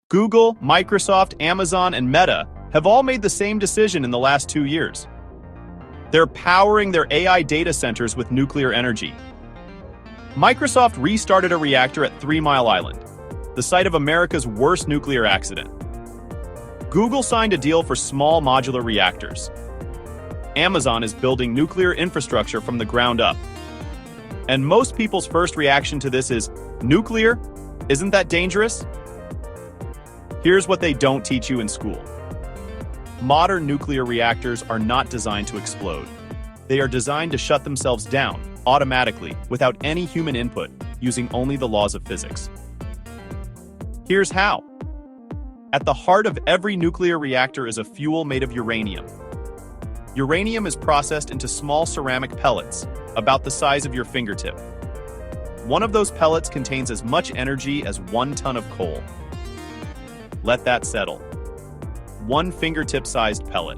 Google, Microsoft, Amazon, and Meta have all made the same decision in the last 2 years. They're powering their AI data centers with nuclear energy. Microsoft restarted a reactor at 3 Mile Island, the site of America's worst nuclear accident. Google signed a deal for small modular reactors. Amazon is building nuclear infrastructure from the ground up. And most people's first reaction to this is, nuclear? Isn't that dangerous? Here's what they don't teach you in school. Modern nuclear reactors are not designed to explode. They are designed to shut themselves down automatically without any human input, using only the laws of physics. Here's how. At the heart of every nuclear reactor is a fuel made of uranium. Uranium is processed into small ceramic pellets, about the size of your fingertip. One of those pellets contains as much energy as 1 ton of coal. Let that settle. 1 fingertip-sized pellet.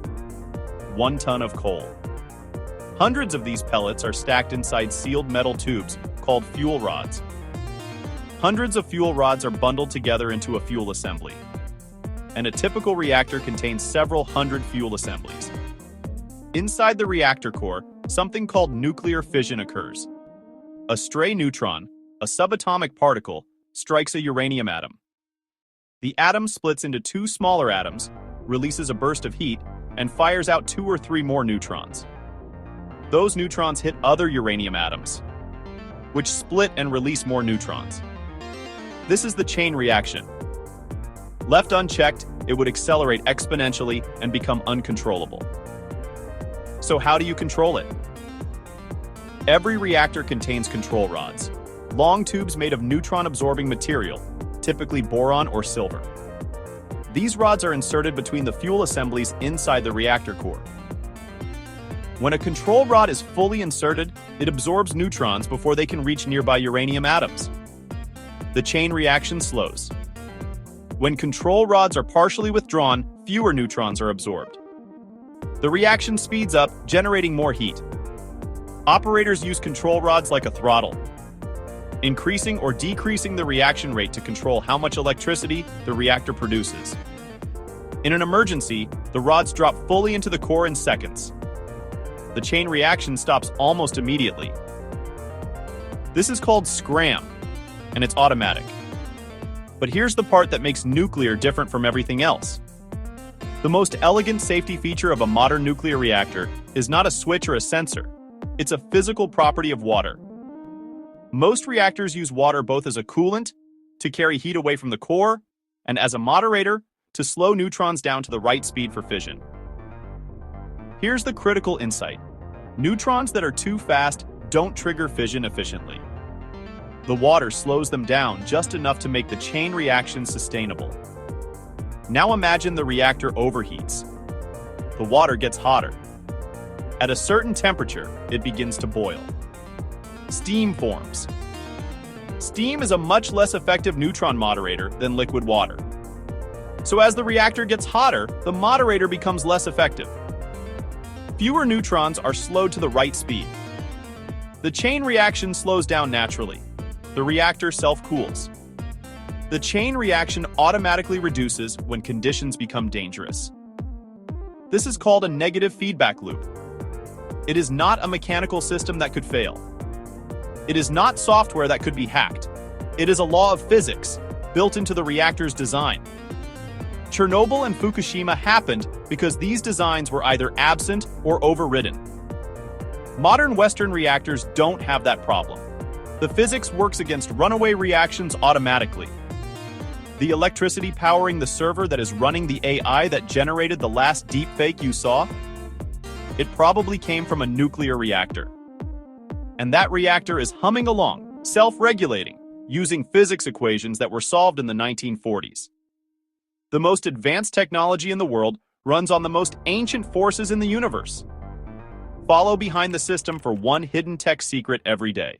1 ton of coal. Hundreds of these pellets are stacked inside sealed metal tubes called fuel rods. Hundreds of fuel rods are bundled together into a fuel assembly. And a typical reactor contains several hundred fuel assemblies. Inside the reactor core, something called nuclear fission occurs. A stray neutron, a subatomic particle, strikes a uranium atom. The atom splits into 2 smaller atoms, releases a burst of heat, and fires out 2 or 3 more neutrons. Those neutrons hit other uranium atoms, which split and release more neutrons. This is the chain reaction. Left unchecked, it would accelerate exponentially and become uncontrollable. So how do you control it? Every reactor contains control rods, long tubes made of neutron-absorbing material, typically boron or silver. These rods are inserted between the fuel assemblies inside the reactor core. When a control rod is fully inserted, it absorbs neutrons before they can reach nearby uranium atoms. The chain reaction slows. When control rods are partially withdrawn, fewer neutrons are absorbed. The reaction speeds up, generating more heat. Operators use control rods like a throttle, increasing or decreasing the reaction rate to control how much electricity the reactor produces. In an emergency, the rods drop fully into the core in seconds. The chain reaction stops almost immediately. This is called scram, and it's automatic. But here's the part that makes nuclear different from everything else. The most elegant safety feature of a modern nuclear reactor is not a switch or a sensor. It's a physical property of water. Most reactors use water both as a coolant, to carry heat away from the core, and as a moderator, to slow neutrons down to the right speed for fission. Here's the critical insight. Neutrons that are too fast don't trigger fission efficiently. The water slows them down just enough to make the chain reaction sustainable. Now imagine the reactor overheats. The water gets hotter. At a certain temperature, it begins to boil. Steam forms. Steam is a much less effective neutron moderator than liquid water. So as the reactor gets hotter, the moderator becomes less effective. Fewer neutrons are slowed to the right speed. The chain reaction slows down naturally. The reactor self-cools. The chain reaction automatically reduces when conditions become dangerous. This is called a negative feedback loop. It is not a mechanical system that could fail. It is not software that could be hacked. It is a law of physics, built into the reactor's design. Chernobyl and Fukushima happened because these designs were either absent or overridden. Modern Western reactors don't have that problem. The physics works against runaway reactions automatically. The electricity powering the server that is running the AI that generated the last deepfake you saw? It probably came from a nuclear reactor. And that reactor is humming along, self-regulating, using physics equations that were solved in the 1940s. The most advanced technology in the world runs on the most ancient forces in the universe. Follow behind the system for one hidden tech secret every day.